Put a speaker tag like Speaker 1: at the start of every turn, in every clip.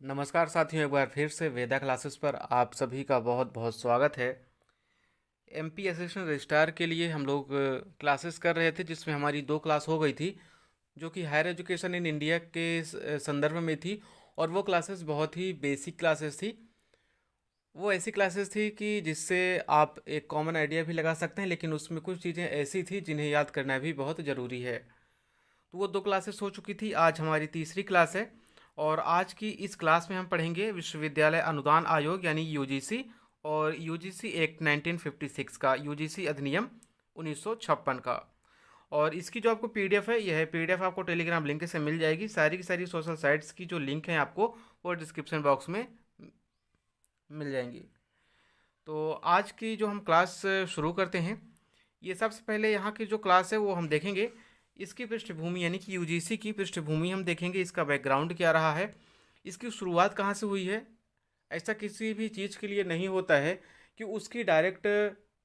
Speaker 1: नमस्कार साथियों, एक बार फिर से वेदा क्लासेस पर आप सभी का बहुत बहुत स्वागत है। एमपी असिस्टेंट रजिस्ट्रार के लिए हम लोग क्लासेस कर रहे थे, जिसमें हमारी 2 क्लास हो गई थी जो कि हायर एजुकेशन इन इंडिया के संदर्भ में थी। और वो क्लासेस बहुत ही बेसिक क्लासेस थी। वो ऐसी क्लासेस थी कि जिससे आप एक कॉमन आइडिया भी लगा सकते हैं, लेकिन उसमें कुछ चीज़ें ऐसी थी जिन्हें याद करना भी बहुत ज़रूरी है। तो वो 2 क्लासेस हो चुकी थी, आज हमारी तीसरी क्लास है। और आज की इस क्लास में हम पढ़ेंगे विश्वविद्यालय अनुदान आयोग यानी यूजीसी और यूजीसी एक्ट 1956 का, यूजीसी अधिनियम 1956 का। और इसकी जो आपको पीडीएफ है, यह है पीडीएफ आपको टेलीग्राम लिंक से मिल जाएगी। सारी की सारी सोशल साइट्स की जो लिंक है आपको वो डिस्क्रिप्शन बॉक्स में मिल जाएंगी। तो आज की जो हम क्लास शुरू करते हैं, ये सबसे पहले यहाँ की जो क्लास है वो हम देखेंगे। इसकी पृष्ठभूमि यानी कि यूजीसी की पृष्ठभूमि हम देखेंगे, इसका बैकग्राउंड क्या रहा है, इसकी शुरुआत कहाँ से हुई है। ऐसा किसी भी चीज़ के लिए नहीं होता है कि उसकी डायरेक्ट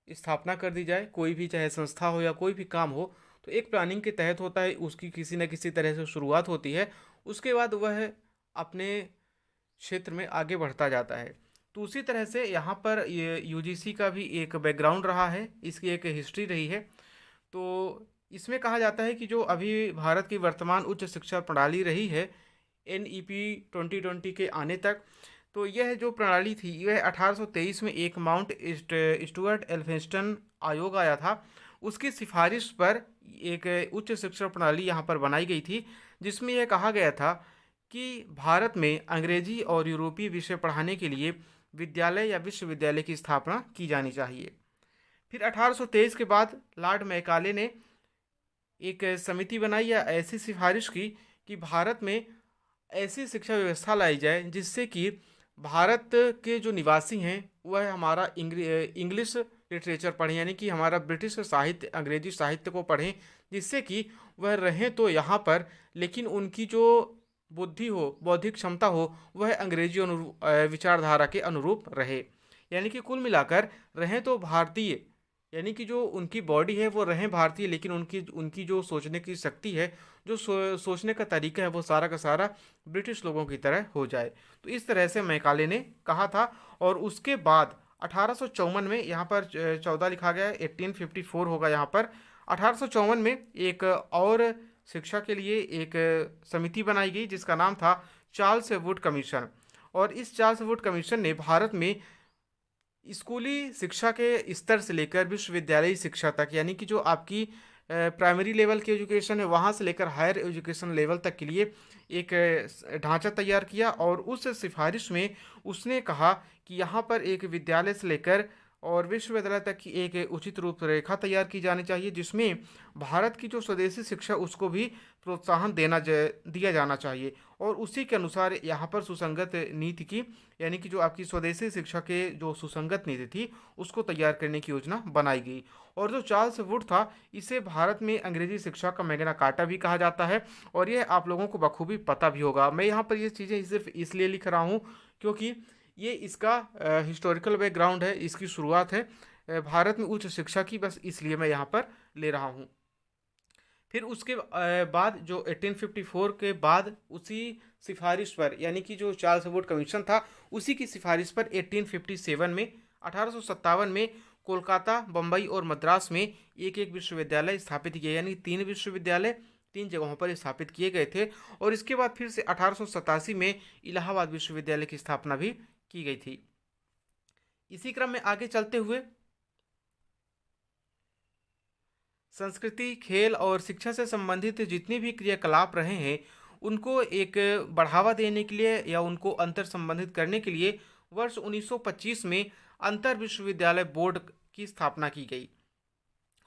Speaker 1: स्थापना कर दी जाए। कोई भी चाहे संस्था हो या कोई भी काम हो, तो एक प्लानिंग के तहत होता है, उसकी किसी न किसी तरह से शुरुआत होती है। उसके बाद वह अपने क्षेत्र में आगे बढ़ता जाता है। तो उसी तरह से यहाँ पर ये यूजीसी का भी एक बैकग्राउंड रहा है, इसकी एक हिस्ट्री रही है। तो इसमें कहा जाता है कि जो अभी भारत की वर्तमान उच्च शिक्षा प्रणाली रही है NEP 2020 के आने तक, तो यह जो प्रणाली थी यह 1823 में एक माउंट स्टुअर्ट एल्फिंस्टन आयोग आया था। उसकी सिफारिश पर एक उच्च शिक्षा प्रणाली यहाँ पर बनाई गई थी, जिसमें यह कहा गया था कि भारत में अंग्रेजी और यूरोपीय विषय पढ़ाने के लिए विद्यालय या विश्वविद्यालय की स्थापना की जानी चाहिए। फिर 1823 के बाद लॉर्ड मैकाले ने एक समिति बनाई या ऐसी सिफारिश की कि भारत में ऐसी शिक्षा व्यवस्था लाई जाए जिससे कि भारत के जो निवासी हैं वह हमारा इंग्लिश लिटरेचर पढ़ें, यानी कि हमारा ब्रिटिश साहित्य, अंग्रेजी साहित्य को पढ़ें, जिससे कि वह रहें तो यहाँ पर, लेकिन उनकी जो बुद्धि हो, बौद्धिक क्षमता हो, वह अंग्रेजी विचारधारा के अनुरूप रहे। यानी कि कुल मिलाकर रहें तो भारतीय, यानी कि जो उनकी बॉडी है वो रहें भारतीय, लेकिन उनकी उनकी जो सोचने की शक्ति है, जो सोचने का तरीका है, वो सारा का सारा ब्रिटिश लोगों की तरह हो जाए। तो इस तरह से मैकाले ने कहा था। और उसके बाद 1854 में, यहाँ पर 14 लिखा गया है, 1854 होगा यहाँ पर। 1854 में एक और शिक्षा के लिए एक समिति बनाई गई जिसका नाम था चार्ल्स वुड कमीशन। और इस चार्ल्स वुड कमीशन ने भारत में स्कूली शिक्षा के स्तर से लेकर विश्वविद्यालयी शिक्षा तक, यानी कि जो आपकी प्राइमरी लेवल की एजुकेशन है वहाँ से लेकर हायर एजुकेशन लेवल तक के लिए एक ढांचा तैयार किया। और उस सिफारिश में उसने कहा कि यहाँ पर एक विद्यालय से लेकर और विश्वविद्यालय तक की एक उचित रूपरेखा तैयार की जानी चाहिए, जिसमें भारत की जो स्वदेशी शिक्षा उसको भी प्रोत्साहन दिया जाना चाहिए। और उसी के अनुसार यहाँ पर सुसंगत नीति की, यानी कि जो आपकी स्वदेशी शिक्षा के जो सुसंगत नीति थी उसको तैयार करने की योजना बनाई गई। और जो चार्ल्स वुड था, इसे भारत में अंग्रेजी शिक्षा का मैग्ना कार्टा भी कहा जाता है। और यह आप लोगों को बखूबी पता भी होगा। मैं यहाँ पर ये चीज़ें सिर्फ इसलिए लिख रहा हूँ क्योंकि ये इसका हिस्टोरिकल बैकग्राउंड है, इसकी शुरुआत है भारत में उच्च शिक्षा की, बस इसलिए मैं यहाँ पर ले रहा हूँ। फिर उसके बाद जो 1854 के बाद उसी सिफारिश पर, यानी कि जो चार्ल्स वुड कमीशन था उसी की सिफारिश पर 1857 में, 1857 में कोलकाता, बम्बई और मद्रास में एक एक विश्वविद्यालय स्थापित किए, यानी 3 विश्वविद्यालय 3 जगहों पर स्थापित किए गए थे। और इसके बाद फिर से 1887 में इलाहाबाद विश्वविद्यालय की स्थापना भी की गई थी। इसी क्रम में आगे चलते हुए संस्कृति, खेल और शिक्षा से संबंधित जितने भी क्रियाकलाप रहे हैं उनको एक बढ़ावा देने के लिए या उनको अंतर संबंधित करने के लिए वर्ष 1925 में अंतर विश्वविद्यालय बोर्ड की स्थापना की गई।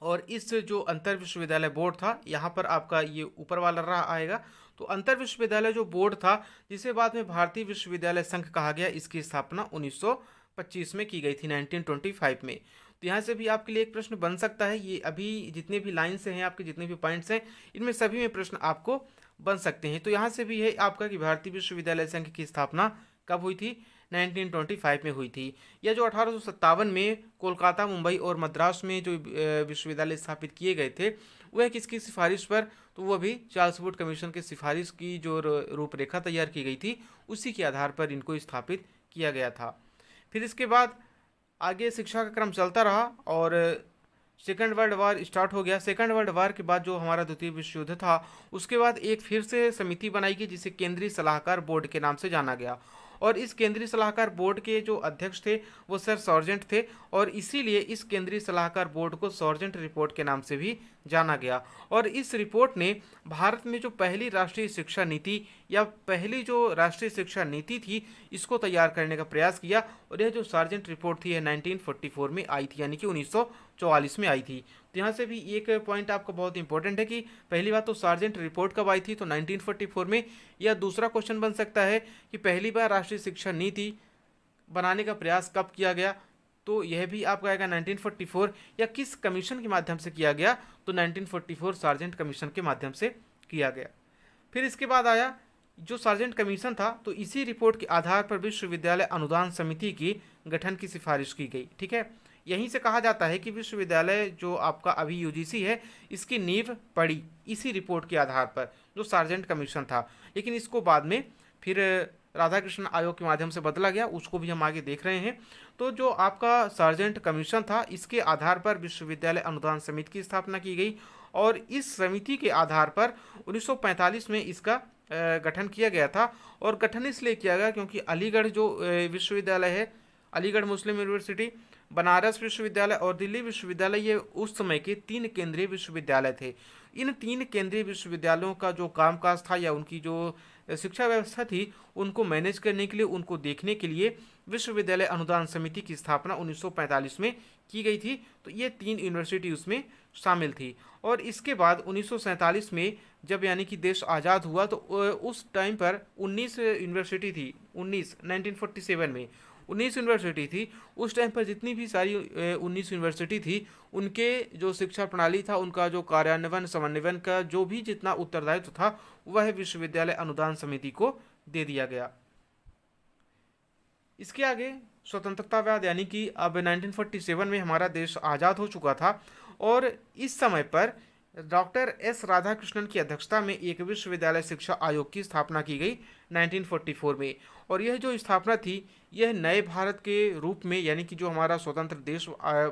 Speaker 1: और इस जो अंतर विश्वविद्यालय बोर्ड था, यहाँ पर आपका ये ऊपर वाला रहा आएगा। तो अंतर विश्वविद्यालय जो बोर्ड था, जिसे बाद में भारतीय विश्वविद्यालय संघ कहा गया, इसकी स्थापना 1925 में की गई थी, 1925 में। तो यहाँ से भी आपके लिए एक प्रश्न बन सकता है। ये अभी जितने भी लाइन से हैं, आपके जितने भी पॉइंट्स हैं, इनमें सभी में प्रश्न आपको बन सकते हैं। तो यहाँ से भी है आपका कि भारतीय विश्वविद्यालय संघ की स्थापना कब हुई थी? 1925 में हुई थी। यह जो 1857 में कोलकाता, मुंबई और मद्रास में जो विश्वविद्यालय स्थापित किए गए थे, वह किसकी सिफारिश पर? तो वह भी चार्ल्स वुड कमीशन की सिफारिश की जो रूपरेखा तैयार की गई थी, उसी के आधार पर इनको स्थापित किया गया था। फिर इसके बाद आगे शिक्षा का क्रम चलता रहा और सेकेंड वर्ल्ड वार स्टार्ट हो गया। सेकेंड वर्ल्ड वार के बाद जो हमारा द्वितीय विश्व युद्ध था, उसके बाद एक फिर से समिति बनाई गई जिसे केंद्रीय सलाहकार बोर्ड के नाम से जाना गया। और इस केंद्रीय सलाहकार बोर्ड के जो अध्यक्ष थे वो सर सॉर्जेंट थे, और इसीलिए इस केंद्रीय सलाहकार बोर्ड को सॉर्जेंट रिपोर्ट के नाम से भी जाना गया। और इस रिपोर्ट ने भारत में जो पहली राष्ट्रीय शिक्षा नीति या पहली जो राष्ट्रीय शिक्षा नीति थी, इसको तैयार करने का प्रयास किया। और यह जो सार्जेंट रिपोर्ट थी, यह 1944 में आई थी, यानी कि 1944 में आई थी। तो यहाँ से भी एक पॉइंट आपका बहुत इंपॉर्टेंट है कि पहली बात तो सार्जेंट रिपोर्ट कब आई थी, तो 1944 में। या दूसरा क्वेश्चन बन सकता है कि पहली बार राष्ट्रीय शिक्षा नीति बनाने का प्रयास कब किया गया, तो यह भी आपका आएगा 1944। या किस कमीशन के माध्यम से किया गया, तो 1944 सार्जेंट कमीशन के माध्यम से किया गया। फिर इसके बाद आया जो सार्जेंट कमीशन था, तो इसी रिपोर्ट के आधार पर विश्वविद्यालय अनुदान समिति की गठन की सिफारिश की गई। ठीक है, यहीं से कहा जाता है कि विश्वविद्यालय जो आपका अभी यूजीसी है, इसकी नींव पड़ी इसी रिपोर्ट के आधार पर, जो सार्जेंट कमीशन था। लेकिन इसको बाद में फिर राधाकृष्णन आयोग के माध्यम से बदला गया, उसको भी हम आगे देख रहे हैं। तो जो आपका सार्जेंट कमीशन था, इसके आधार पर विश्वविद्यालय अनुदान समिति की स्थापना की गई। और इस समिति के आधार पर 1945 में इसका गठन किया गया था। और गठन इसलिए किया गया क्योंकि अलीगढ़ जो विश्वविद्यालय है, अलीगढ़ मुस्लिम यूनिवर्सिटी, बनारस विश्वविद्यालय और दिल्ली विश्वविद्यालय, ये उस समय के 3 केंद्रीय विश्वविद्यालय थे। इन 3 केंद्रीय विश्वविद्यालयों का जो कामकाज था या उनकी जो शिक्षा व्यवस्था थी, उनको मैनेज करने के लिए, उनको देखने के लिए विश्वविद्यालय अनुदान समिति की स्थापना 1945 में की गई थी। तो ये 3 यूनिवर्सिटी उसमें शामिल थी। और इसके बाद 1947 में जब यानी कि देश आज़ाद हुआ, तो उस टाइम पर 19 यूनिवर्सिटी थी। 1947 में 19 यूनिवर्सिटी थी। उस टाइम पर जितनी भी सारी 19 यूनिवर्सिटी थी, उनके जो शिक्षा प्रणाली था, उनका जो कार्यान्वयन समन्वयन का जो भी जितना उत्तरदायित्व था, वह विश्वविद्यालय अनुदान समिति को दे दिया गया। इसके आगे स्वतंत्रता बाद यानी कि अब 1947 में हमारा देश आज़ाद हो चुका था। और इस समय पर डॉक्टर एस राधाकृष्णन की अध्यक्षता में एक विश्वविद्यालय शिक्षा आयोग की स्थापना की गई 1944 में। और यह जो स्थापना थी, यह नए भारत के रूप में, यानी कि जो हमारा स्वतंत्र देश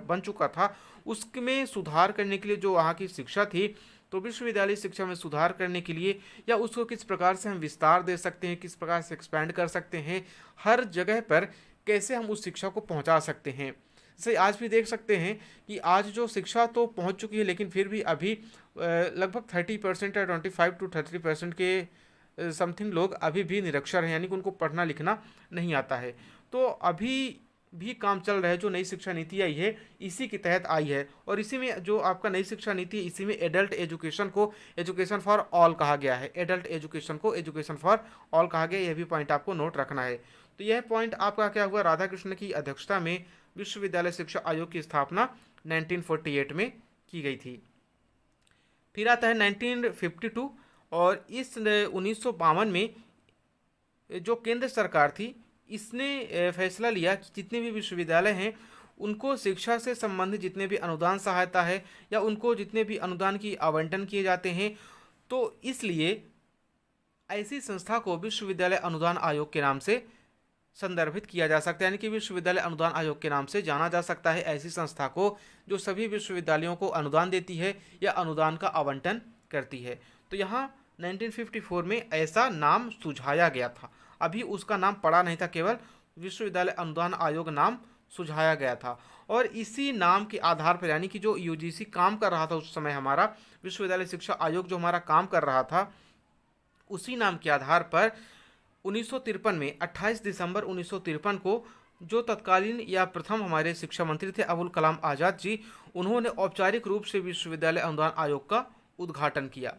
Speaker 1: बन चुका था, उसमें सुधार करने के लिए जो वहाँ की शिक्षा थी, तो विश्वविद्यालय शिक्षा में सुधार करने के लिए या उसको किस प्रकार से हम विस्तार दे सकते हैं, किस प्रकार से एक्सपैंड कर सकते हैं, हर जगह पर कैसे हम उस शिक्षा को पहुंचा सकते हैं। जैसे आज भी देख सकते हैं कि आज जो शिक्षा तो पहुंच चुकी है, लेकिन फिर भी अभी लगभग 30% या 25 to 30% के समथिंग लोग अभी भी निरक्षर हैं, यानी कि उनको पढ़ना लिखना नहीं आता है। तो अभी भी काम चल रहा है। जो नई शिक्षा नीति आई है, इसी के तहत आई है। और इसी में जो आपका नई शिक्षा नीति, इसी में एडल्ट एजुकेशन को एजुकेशन फॉर ऑल कहा गया है। एडल्ट एजुकेशन को एजुकेशन फॉर ऑल कहा गया, यह भी पॉइंट आपको नोट रखना है। तो यह पॉइंट आपका क्या हुआ, राधाकृष्णन की अध्यक्षता में विश्वविद्यालय शिक्षा आयोग की स्थापना 1948 में की गई थी। फिर आता है 1952, और इस 1952 में जो केंद्र सरकार थी, इसने फैसला लिया कि जितने भी विश्वविद्यालय हैं, उनको शिक्षा से संबंधित जितने भी अनुदान सहायता है या उनको जितने भी अनुदान की आवंटन किए जाते हैं, तो इसलिए ऐसी संस्था को विश्वविद्यालय अनुदान आयोग के नाम से संदर्भित किया जा सकता है, यानी कि विश्वविद्यालय अनुदान आयोग के नाम से जाना जा सकता है ऐसी संस्था को जो सभी विश्वविद्यालयों को अनुदान देती है या अनुदान का आवंटन करती है। तो यहाँ 1954 में ऐसा नाम सुझाया गया था। अभी उसका नाम पड़ा नहीं था, केवल विश्वविद्यालय अनुदान आयोग नाम सुझाया गया था। और इसी नाम के आधार पर, यानी कि जो यूजीसी काम कर रहा था उस समय, हमारा विश्वविद्यालय शिक्षा आयोग जो हमारा काम कर रहा था, उसी नाम के आधार पर 1953 में 28 दिसंबर 1953 को जो तत्कालीन या प्रथम हमारे शिक्षा मंत्री थे अबुल कलाम आज़ाद जी, उन्होंने औपचारिक रूप से विश्वविद्यालय अनुदान आयोग का उद्घाटन किया।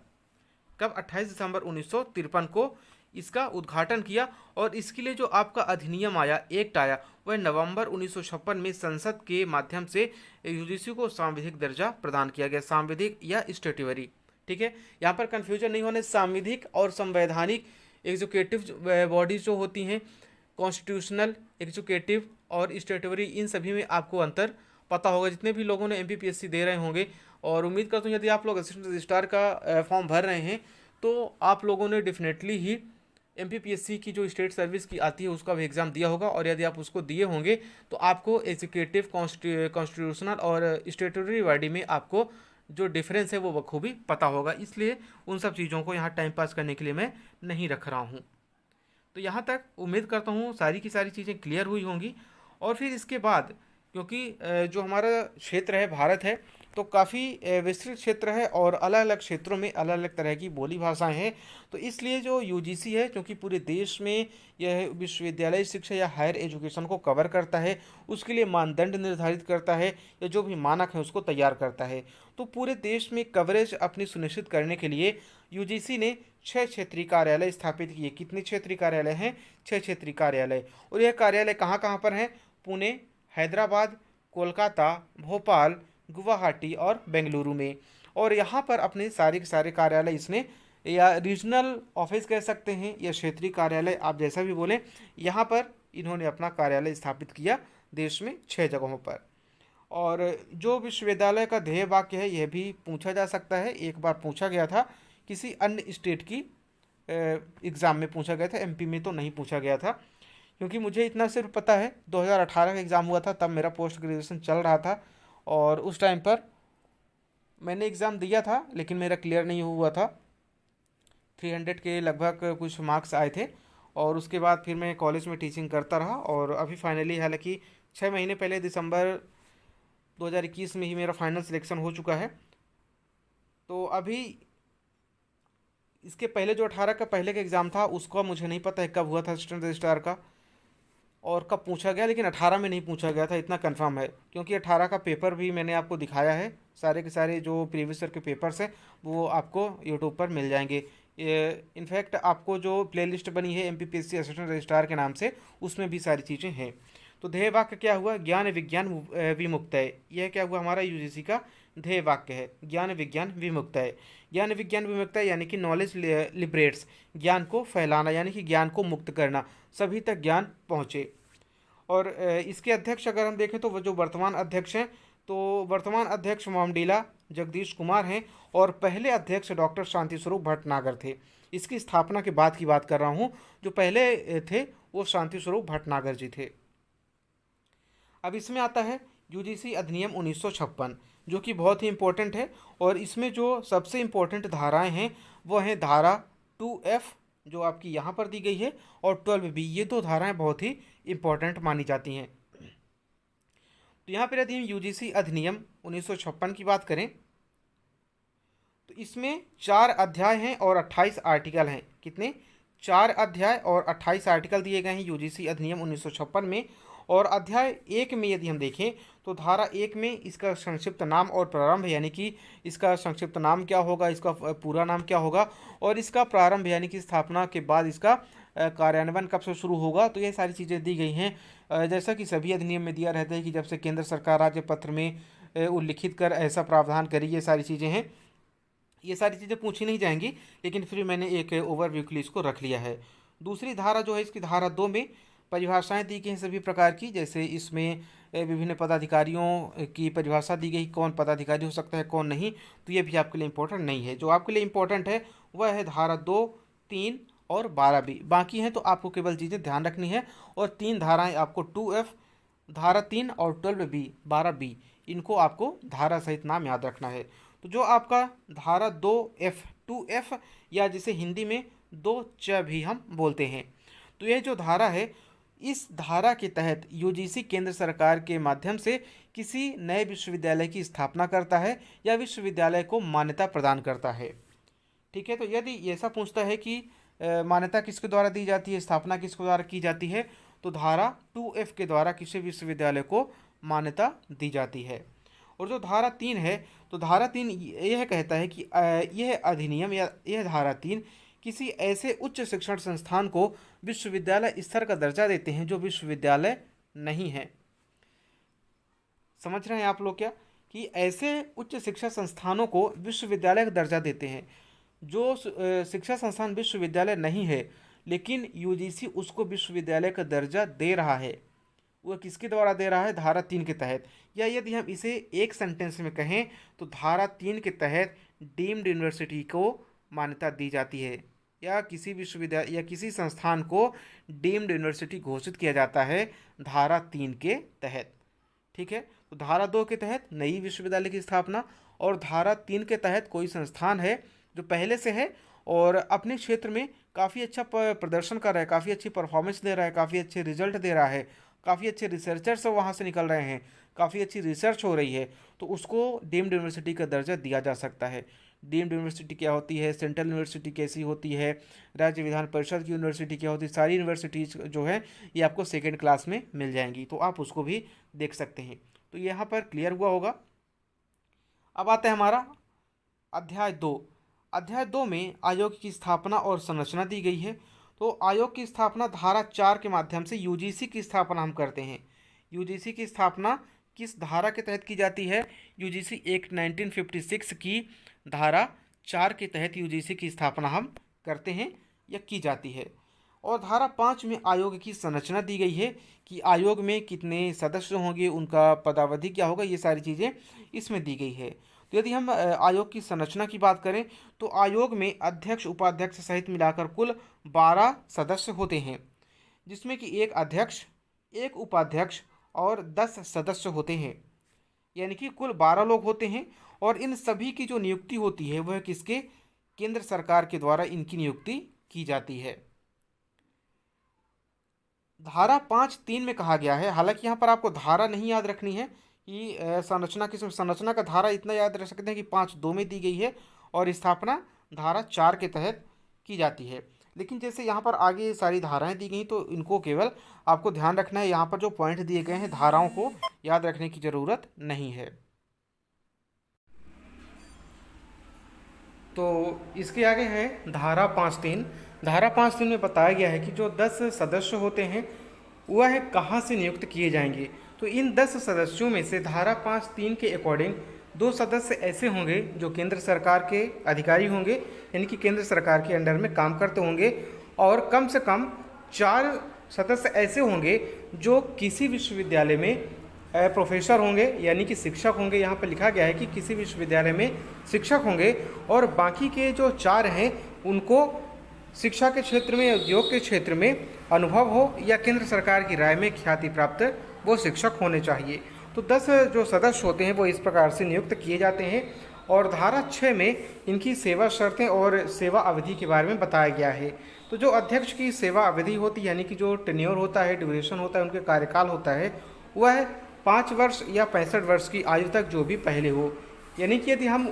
Speaker 1: कब? 28 दिसंबर 1953 को इसका उद्घाटन किया। और इसके लिए जो आपका अधिनियम आया, एक्ट आया, वह नवंबर 1956 में संसद के माध्यम से यूजीसी को सांविधिक दर्जा प्रदान किया गया, सांविधिक या स्टैट्यूटरी। ठीक है, यहाँ पर कन्फ्यूजन नहीं होने, सांविधिक और संवैधानिक एग्जीक्यूटिव बॉडीज जो होती हैं, कॉन्स्टिट्यूशनल, एग्जीक्यूटिव और स्टेटरी, इन सभी में आपको अंतर पता होगा जितने भी लोगों ने एमपीपीएससी दे रहे होंगे। और उम्मीद करता हूँ यदि आप लोग असिस्टेंट रजिस्ट्रार का फॉर्म भर रहे हैं तो आप लोगों ने डेफिनेटली ही एमपीपीएससी की जो स्टेट सर्विस की आती है उसका भी एग्ज़ाम दिया होगा। और यदि आप उसको दिए होंगे तो आपको एग्जीक्यूटिव, कॉन्स्टिट्यूशनल और स्टेटरी बॉडी में आपको जो डिफरेंस है वो बखूबी पता होगा। इसलिए उन सब चीज़ों को यहाँ टाइम पास करने के लिए मैं नहीं रख रहा हूँ। तो यहाँ तक उम्मीद करता हूँ सारी की सारी चीज़ें क्लियर हुई होंगी। और फिर इसके बाद क्योंकि जो हमारा क्षेत्र है भारत है तो काफ़ी विस्तृत क्षेत्र है और अलग अलग क्षेत्रों में अलग अलग तरह की बोली भाषाएं हैं। तो इसलिए जो यूजीसी है क्योंकि पूरे देश में यह विश्वविद्यालय शिक्षा या हायर एजुकेशन को कवर करता है, उसके लिए मानदंड निर्धारित करता है या जो भी मानक है उसको तैयार करता है। तो पूरे देश में कवरेज अपनी सुनिश्चित करने के लिए यूजीसी ने 6 क्षेत्रीय कार्यालय स्थापित किए। कितने क्षेत्रीय कार्यालय हैं? 6 क्षेत्रीय कार्यालय। और यह कार्यालय कहाँ कहाँ पर हैं? पुणे, हैदराबाद, कोलकाता, भोपाल, गुवाहाटी और बेंगलुरु में। और यहाँ पर अपने सारे के सारे कार्यालय इसने, या रीजनल ऑफिस कह सकते हैं या क्षेत्रीय कार्यालय, आप जैसा भी बोलें, यहाँ पर इन्होंने अपना कार्यालय स्थापित किया देश में 6 जगहों पर। और जो विश्वविद्यालय का ध्येय वाक्य है यह भी पूछा जा सकता है। एक बार पूछा गया था किसी अन्य स्टेट की एग्ज़ाम में पूछा गया था, एमपी में तो नहीं पूछा गया था। क्योंकि मुझे इतना सिर्फ पता है 2018 का एग्ज़ाम हुआ था, तब मेरा पोस्ट ग्रेजुएशन चल रहा था और उस टाइम पर मैंने एग्ज़ाम दिया था लेकिन मेरा क्लियर नहीं हुआ था। 300 के लगभग कुछ मार्क्स आए थे। और उसके बाद फिर मैं कॉलेज में टीचिंग करता रहा और अभी फाइनली, हालांकि 6 महीने पहले दिसंबर 2021 में ही मेरा फाइनल सिलेक्शन हो चुका है। तो अभी इसके पहले जो 18 का पहले का एग्ज़ाम था उसका मुझे नहीं पता है कब हुआ था असिस्टेंट रजिस्ट्रार का और कब पूछा गया, लेकिन 18 में नहीं पूछा गया था, इतना कंफर्म है। क्योंकि 18 का पेपर भी मैंने आपको दिखाया है, सारे के सारे जो प्रीवियस ईयर के पेपर्स हैं वो आपको यूट्यूब पर मिल जाएंगे। इनफैक्ट आपको जो प्लेलिस्ट बनी है एमपीपीएससी असिस्टेंट रजिस्ट्रार के नाम से, उसमें भी सारी चीज़ें हैं। तो ध्येय वाक्य क्या हुआ? ज्ञान विज्ञान विमुक्तय। यह क्या हुआ? हमारा यूजीसी का ध्येय वाक्य है, ज्ञान विज्ञान विमुक्तय। ज्ञान विज्ञान विमुक्तय यानी कि नॉलेज लिबरेट्स, ज्ञान को फैलाना यानी कि ज्ञान को मुक्त करना, सभी तक ज्ञान पहुँचे। और इसके अध्यक्ष अगर हम देखें तो वो जो वर्तमान अध्यक्ष हैं, तो वर्तमान अध्यक्ष मोमडीला जगदीश कुमार हैं और पहले अध्यक्ष डॉक्टर शांति स्वरूप भटनागर थे। इसकी स्थापना के बाद की बात कर रहा हूँ, जो पहले थे वो शांति स्वरूप भटनागर जी थे। अब इसमें आता है यूजीसी अधिनियम 1956, जो कि बहुत ही इम्पोर्टेंट है। और इसमें जो सबसे इम्पोर्टेंट धाराएं हैं वो हैं धारा 2F जो आपकी यहाँ पर दी गई है और 12B। ये दो धाराएं बहुत ही इम्पोर्टेंट मानी जाती हैं। तो यहाँ पर यदि हम यूजीसी अधिनियम 1956 की बात करें तो इसमें 4 अध्याय हैं और 28 आर्टिकल हैं। कितने? 4 अध्याय और 28 आर्टिकल दिए गए हैं यूजीसी अधिनियम 1956 में। और अध्याय 1 में यदि हम देखें तो धारा 1 में इसका संक्षिप्त नाम और प्रारंभ, यानी कि इसका संक्षिप्त नाम क्या होगा, इसका पूरा नाम क्या होगा, और इसका प्रारंभ यानी कि स्थापना के बाद इसका कार्यान्वयन कब से शुरू होगा, तो ये सारी चीज़ें दी गई हैं। जैसा कि सभी अधिनियम में दिया रहता है कि जब से केंद्र सरकार राज्य पत्र में उल्लिखित कर ऐसा प्रावधान करी, ये सारी चीज़ें हैं। ये सारी चीज़ें पूछी नहीं जाएंगी, लेकिन फिर मैंने एक ओवरव्यू के लिए इसको रख लिया है। दूसरी धारा जो है इसकी धारा 2 में परिभाषाएं दी गई हैं सभी प्रकार की। जैसे इसमें विभिन्न पदाधिकारियों की परिभाषा दी गई, कौन पदाधिकारी हो सकता है कौन नहीं, तो ये भी आपके लिए इम्पोर्टेंट नहीं है। जो आपके लिए इम्पोर्टेंट है वह है धारा 2, 3 और 12 भी। बाकी हैं तो आपको केवल चीज़ें ध्यान रखनी है। और 3 धाराएं आपको 2F, धारा 3 और 12B, 12B, इनको आपको धारा सहित नाम याद रखना है। तो जो आपका धारा 2F, 2F या जिसे हिंदी में 2च भी हम बोलते हैं, तो यह जो धारा है, इस धारा के तहत यूजीसी केंद्र सरकार के माध्यम से किसी नए विश्वविद्यालय की स्थापना करता है या विश्वविद्यालय को मान्यता प्रदान करता है। ठीक है, तो यदि ऐसा पूछता है कि मान्यता किसके द्वारा दी जाती है, स्थापना किसके द्वारा की जाती है, तो धारा 2F के द्वारा किसी विश्वविद्यालय को मान्यता दी जाती है। और जो धारा 3 है, तो धारा 3 यह कहता है कि यह अधिनियम या यह धारा 3 किसी ऐसे उच्च शिक्षण संस्थान को विश्वविद्यालय स्तर का दर्जा देते हैं जो विश्वविद्यालय नहीं है। समझ रहे हैं आप लोग क्या? कि ऐसे उच्च शिक्षा संस्थानों को विश्वविद्यालय का दर्जा देते हैं जो शिक्षा संस्थान विश्वविद्यालय नहीं है लेकिन यूजीसी उसको विश्वविद्यालय का दर्जा दे रहा है, वह किसके द्वारा दे रहा है? धारा 3 के तहत। या यदि हम इसे एक सेंटेंस में कहें तो धारा 3 के तहत डीम्ड यूनिवर्सिटी को मान्यता दी जाती है, या किसी विश्वविद्यालय या किसी संस्थान को डीम्ड यूनिवर्सिटी घोषित किया जाता है धारा 3 के तहत। ठीक है, तो धारा 2 के तहत नई विश्वविद्यालय की स्थापना, और धारा 3 के तहत कोई संस्थान है जो पहले से है और अपने क्षेत्र में काफ़ी अच्छा प्रदर्शन कर रहा है, काफ़ी अच्छी परफॉर्मेंस दे रहा है, काफ़ी अच्छे रिजल्ट दे रहा है, काफ़ी अच्छे रिसर्चर्स वहाँ से निकल रहे हैं, काफ़ी अच्छी रिसर्च हो रही है, तो उसको डीम्ड यूनिवर्सिटी का दर्जा दिया जा सकता है। डीम्ड यूनिवर्सिटी क्या होती है, सेंट्रल यूनिवर्सिटी कैसी होती है, राज्य विधान परिषद की यूनिवर्सिटी क्या होती है, सारी यूनिवर्सिटीज़ जो है ये आपको सेकेंड क्लास में मिल जाएंगी, तो आप उसको भी देख सकते हैं। तो यहाँ पर क्लियर हुआ होगा। अब आता है हमारा अध्याय 2। अध्याय 2 में आयोग की स्थापना और संरचना दी गई है। तो आयोग की स्थापना धारा 4 के माध्यम से यूजीसी की स्थापना हम करते हैं। यूजीसी की स्थापना किस धारा के तहत की जाती है? यूजीसी एक्ट 1956 की धारा 4 के तहत यूजीसी की स्थापना हम करते हैं या की जाती है। और धारा 5 में आयोग की संरचना दी गई है कि आयोग में कितने सदस्य होंगे, उनका पदावधि क्या होगा, ये सारी चीज़ें इसमें दी गई है। तो यदि हम आयोग की संरचना की बात करें तो आयोग में अध्यक्ष उपाध्यक्ष सहित मिलाकर कुल 12 सदस्य होते हैं, जिसमें कि एक अध्यक्ष, एक उपाध्यक्ष और 10 सदस्य होते हैं, यानी कि कुल 12 लोग होते हैं। और इन सभी की जो नियुक्ति होती है वह किसके? केंद्र सरकार के द्वारा इनकी नियुक्ति की जाती है। धारा 5(3) में कहा गया है, हालांकि यहाँ पर आपको धारा नहीं याद रखनी है कि संरचना का धारा इतना याद रख सकते हैं कि 5(2) में दी गई है और स्थापना धारा 4 के तहत की जाती है। लेकिन जैसे यहाँ पर आगे सारी धाराएं दी गई तो इनको केवल आपको ध्यान रखना है, यहाँ पर जो पॉइंट दिए गए हैं धाराओं को याद रखने की ज़रूरत नहीं है। तो इसके आगे है धारा 5(3). धारा 5(3) में बताया गया है कि जो 10 सदस्य होते हैं वह कहाँ से नियुक्त किए जाएंगे। तो इन 10 सदस्यों में से धारा 5(3) के अकॉर्डिंग 2 सदस्य ऐसे होंगे जो केंद्र सरकार के अधिकारी होंगे, यानी कि केंद्र सरकार के अंडर में काम करते होंगे, और कम से कम 4 सदस्य ऐसे होंगे जो किसी विश्वविद्यालय में प्रोफेसर होंगे, यानी कि शिक्षक होंगे। यहाँ पर लिखा गया है कि किसी विश्वविद्यालय में शिक्षक होंगे, और बाकी के जो 4 हैं उनको शिक्षा के क्षेत्र में, उद्योग के क्षेत्र में अनुभव हो या केंद्र सरकार की राय में ख्याति प्राप्त वो शिक्षक होने चाहिए। तो 10 जो सदस्य होते हैं वो इस प्रकार से नियुक्त किए जाते हैं। और धारा 6 में इनकी सेवा शर्तें और सेवा अवधि के बारे में बताया गया है। तो जो अध्यक्ष की सेवा अवधि होती है, यानी कि जो टेन्योर होता है, ड्यूरेशन होता है, उनके कार्यकाल होता है, वह 5 वर्ष या 65 वर्ष की आयु तक जो भी पहले हो। यानी कि यदि हम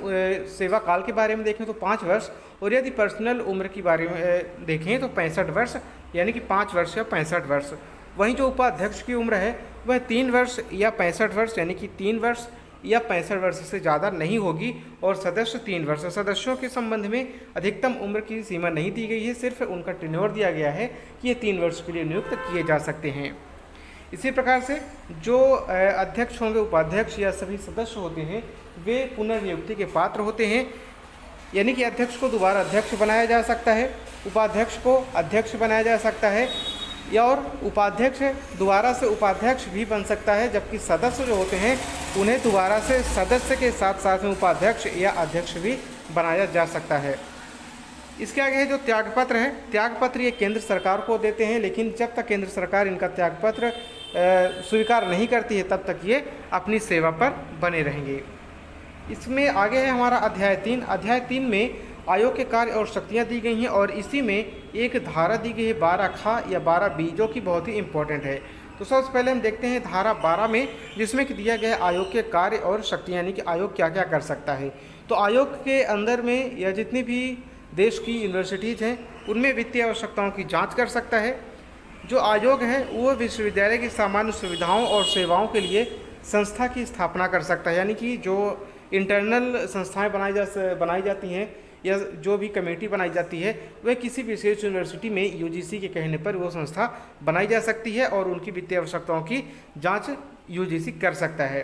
Speaker 1: सेवा काल के बारे में देखें तो 5 वर्ष, और यदि पर्सनल उम्र के बारे में देखें तो 65 वर्ष, यानी कि 5 वर्ष या 65 वर्ष। वहीं जो उपाध्यक्ष की उम्र है वह 3 वर्ष या 65 वर्ष, यानी कि 3 वर्ष या 65 वर्ष से ज़्यादा नहीं होगी, और सदस्य 3 वर्ष। सदस्यों के संबंध में अधिकतम उम्र की सीमा नहीं दी गई है, सिर्फ उनका टेन्योर दिया गया है कि ये 3 वर्ष के लिए नियुक्त किए जा सकते हैं। इसी प्रकार से जो अध्यक्ष होंगे, उपाध्यक्ष या सभी सदस्य होते हैं, वे पुनर्नियुक्ति के पात्र होते हैं, यानी कि अध्यक्ष को दोबारा अध्यक्ष बनाया जा सकता है, उपाध्यक्ष को अध्यक्ष बनाया जा सकता है, या और उपाध्यक्ष दोबारा से उपाध्यक्ष भी बन सकता है, जबकि सदस्य जो होते हैं उन्हें दोबारा से सदस्य के साथ साथ में उपाध्यक्ष या अध्यक्ष भी बनाया जा सकता है। इसके आगे है जो त्यागपत्र है। त्यागपत्र ये केंद्र सरकार को देते हैं, लेकिन जब तक केंद्र सरकार इनका त्यागपत्र स्वीकार नहीं करती है तब तक ये अपनी सेवा पर बने रहेंगे। इसमें आगे है हमारा अध्याय 3। अध्याय 3 में आयोग के कार्य और शक्तियाँ दी गई हैं, और इसी में एक धारा दी गई है 12(ख) या 12(b), जो कि बहुत ही इम्पोर्टेंट है। तो सबसे पहले हम देखते हैं धारा 12 में, जिसमें कि दिया गया है आयोग के कार्य और शक्तियाँ, यानी कि आयोग क्या क्या कर सकता है। तो आयोग के अंदर में या जितनी भी देश की यूनिवर्सिटीज़ हैं उनमें वित्तीय आवश्यकताओं की जांच कर सकता है। जो आयोग है वो विश्वविद्यालय की सामान्य सुविधाओं और सेवाओं के लिए संस्था की स्थापना कर सकता है, यानी कि जो इंटरनल संस्थाएं बनाई जाती हैं या जो भी कमेटी बनाई जाती है वह किसी विशेष यूनिवर्सिटी में यूजीसी के कहने पर वो संस्था बनाई जा सकती है, और उनकी वित्तीय आवश्यकताओं की जांच यूजीसी कर सकता है।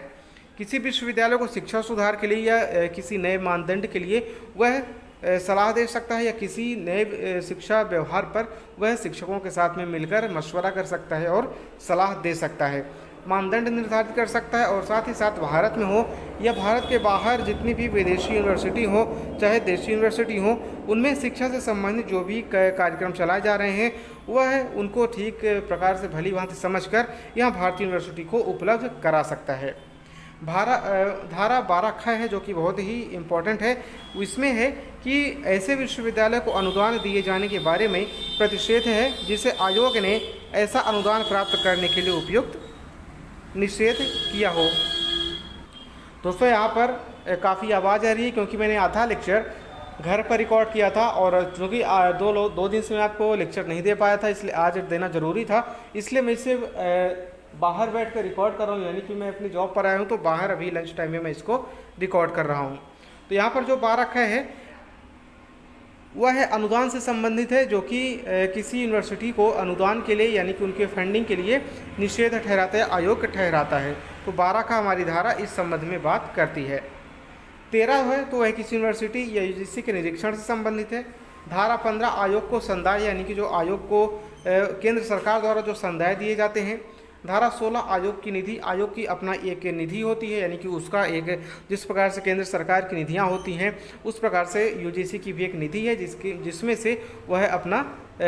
Speaker 1: किसी विश्वविद्यालय को शिक्षा सुधार के लिए या किसी नए मानदंड के लिए वह सलाह दे सकता है या किसी नए शिक्षा व्यवहार पर वह शिक्षकों के साथ में मिलकर मशवरा कर सकता है और सलाह दे सकता है, मानदंड निर्धारित कर सकता है। और साथ ही साथ भारत में हो या भारत के बाहर जितनी भी विदेशी यूनिवर्सिटी हो चाहे देशी यूनिवर्सिटी हो, उनमें शिक्षा से संबंधित जो भी कार्यक्रम चलाए जा रहे हैं वह उनको ठीक प्रकार से भली भांति समझकर यहाँ भारतीय यूनिवर्सिटी को उपलब्ध करा सकता है। धारा 12 ख है जो कि बहुत ही इम्पोर्टेंट है। इसमें है कि ऐसे विश्वविद्यालय को अनुदान दिए जाने के बारे में प्रतिषेध है जिसे आयोग ने ऐसा अनुदान प्राप्त करने के लिए उपयुक्त निषेध किया हो। दोस्तों यहाँ पर काफ़ी आवाज़ आ रही है क्योंकि मैंने आधा लेक्चर घर पर रिकॉर्ड किया था और चूँकि 2 दिन से मैं आपको लेक्चर नहीं दे पाया था, इसलिए आज देना ज़रूरी था, इसलिए मैं इसे बाहर बैठ कर रिकॉर्ड कर रहा हूँ। यानी कि मैं अपनी जॉब पर आया हूँ तो बाहर अभी लंच टाइम में मैं इसको रिकॉर्ड कर रहा हूँ। तो यहाँ पर जो 12 ख है वह है अनुदान से संबंधित है, जो कि किसी यूनिवर्सिटी को अनुदान के लिए यानी कि उनके फंडिंग के लिए निषेध ठहराता है, आयोग ठहराता है। तो 12 का हमारी धारा इस संबंध में बात करती है। 13 है तो वह किसी यूनिवर्सिटी या यूजीसी के निरीक्षण से संबंधित है। धारा 15 आयोग को संदाय यानी कि जो आयोग को केंद्र सरकार द्वारा जो संदाय दिए जाते हैं। धारा 16 आयोग की निधि, आयोग की अपना एक निधि होती है यानी कि उसका एक, जिस प्रकार से केंद्र सरकार की निधियां होती हैं उस प्रकार से यूजीसी की भी एक निधि है जिसमें से वह अपना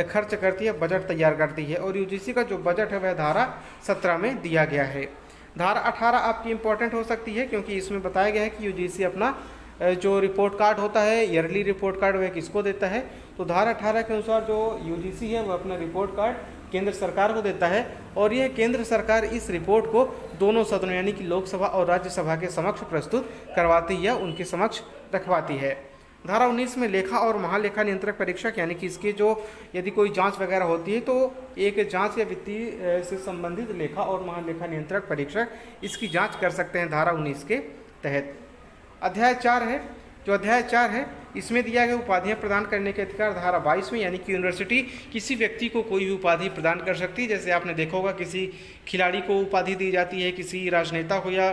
Speaker 1: खर्च करती है, बजट तैयार करती है। और यूजीसी का जो बजट है वह धारा 17 में दिया गया है। धारा 18 आपकी इम्पोर्टेंट हो सकती है क्योंकि इसमें बताया गया है कि यूजीसी अपना जो रिपोर्ट कार्ड होता है, ईयरली रिपोर्ट कार्ड, वह किसको देता है। तो धारा 18 के अनुसार जो यूजीसी है वह अपना रिपोर्ट कार्ड केंद्र सरकार को देता है और यह केंद्र सरकार इस रिपोर्ट को दोनों सदनों यानी कि लोकसभा और राज्यसभा के समक्ष प्रस्तुत करवाती है, उनके समक्ष रखवाती है। धारा 19 में लेखा और महालेखा नियंत्रक परीक्षक यानी कि इसकी जो यदि कोई जांच वगैरह होती है तो एक जांच या वित्तीय से संबंधित लेखा और महालेखा नियंत्रक परीक्षक इसकी जांच कर सकते हैं धारा 19 के तहत। अध्याय 4 है, जो अध्याय 4 है इसमें दिया गया उपाधियां प्रदान करने के अधिकार धारा 22 में, यानी कि यूनिवर्सिटी किसी व्यक्ति को कोई भी उपाधि प्रदान कर सकती है। जैसे आपने देखा होगा किसी खिलाड़ी को उपाधि दी जाती है, किसी राजनेता को या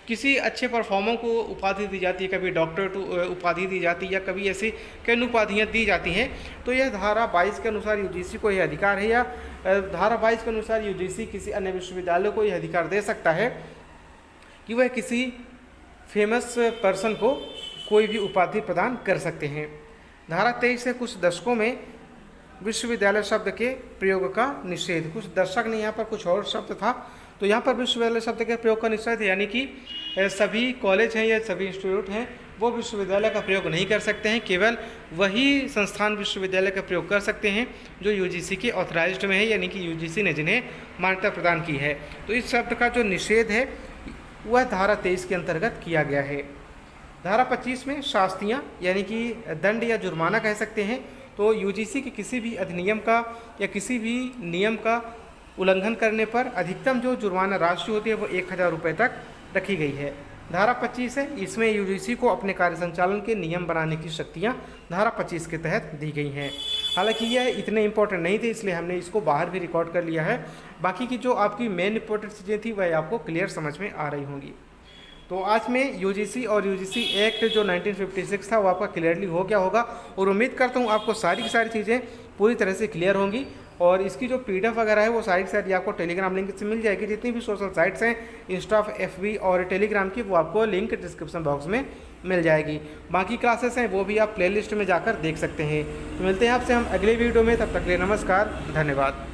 Speaker 1: किसी अच्छे परफॉर्मर को उपाधि दी जाती है, कभी डॉक्टर उपाधि दी जाती है या कभी ऐसी कई उपाधियाँ दी जाती हैं। तो यह धारा 22 के अनुसार यूजीसी को यह अधिकार है या धारा 22 के अनुसार यूजीसी किसी अन्य विश्वविद्यालय को यह अधिकार दे सकता है कि वह किसी फेमस पर्सन को कोई भी उपाधि प्रदान कर सकते हैं। धारा 23 से कुछ दशकों में विश्वविद्यालय शब्द के प्रयोग का निषेध, कुछ दशक नहीं, यहाँ पर कुछ और शब्द था, तो यहाँ पर विश्वविद्यालय शब्द के प्रयोग का निषेध यानी कि सभी कॉलेज हैं या सभी इंस्टीट्यूट हैं वो विश्वविद्यालय का प्रयोग नहीं कर सकते हैं, केवल वही संस्थान विश्वविद्यालय का प्रयोग कर सकते हैं जो यूजीसी के ऑथराइज्ड में है, यानी कि यूजीसी ने जिन्हें मान्यता प्रदान की है। तो इस शब्द का जो निषेध है वह धारा 23 के अंतर्गत किया गया है। धारा 25 में शास्तियाँ यानी कि दंड या जुर्माना कह सकते हैं। तो यूजीसी के किसी भी अधिनियम का या किसी भी नियम का उल्लंघन करने पर अधिकतम जो जुर्माना राशि होती है वो 1000 रुपये तक रखी गई है। धारा 25 है, इसमें यूजीसी को अपने कार्य संचालन के नियम बनाने की शक्तियाँ धारा 25 के तहत दी गई हैं। हालांकि यह इतने इंपॉर्टेंट नहीं थे इसलिए हमने इसको बाहर भी रिकॉर्ड कर लिया है। बाकी की जो आपकी मेन इंपॉर्टेंट चीज़ें थी वह आपको क्लियर समझ में आ रही होंगी। तो आज में यूजीसी और यूजीसी एक्ट जो 1956 था वो आपका क्लियरली हो गया होगा और उम्मीद करता हूँ आपको सारी की सारी चीज़ें पूरी तरह से क्लियर होंगी। और इसकी जो PDF वगैरह है वो सारी की सारी आपको टेलीग्राम लिंक से मिल जाएगी। जितनी भी सोशल साइट्स हैं इंस्टा, FB और टेलीग्राम की, वो आपको लिंक डिस्क्रिप्शन बॉक्स में मिल जाएगी। बाकी क्लासेस हैं वो भी आप प्लेलिस्ट में जाकर देख सकते हैं। तो मिलते हैं आपसे हम अगले वीडियो में, तब तक के लिए नमस्कार, धन्यवाद।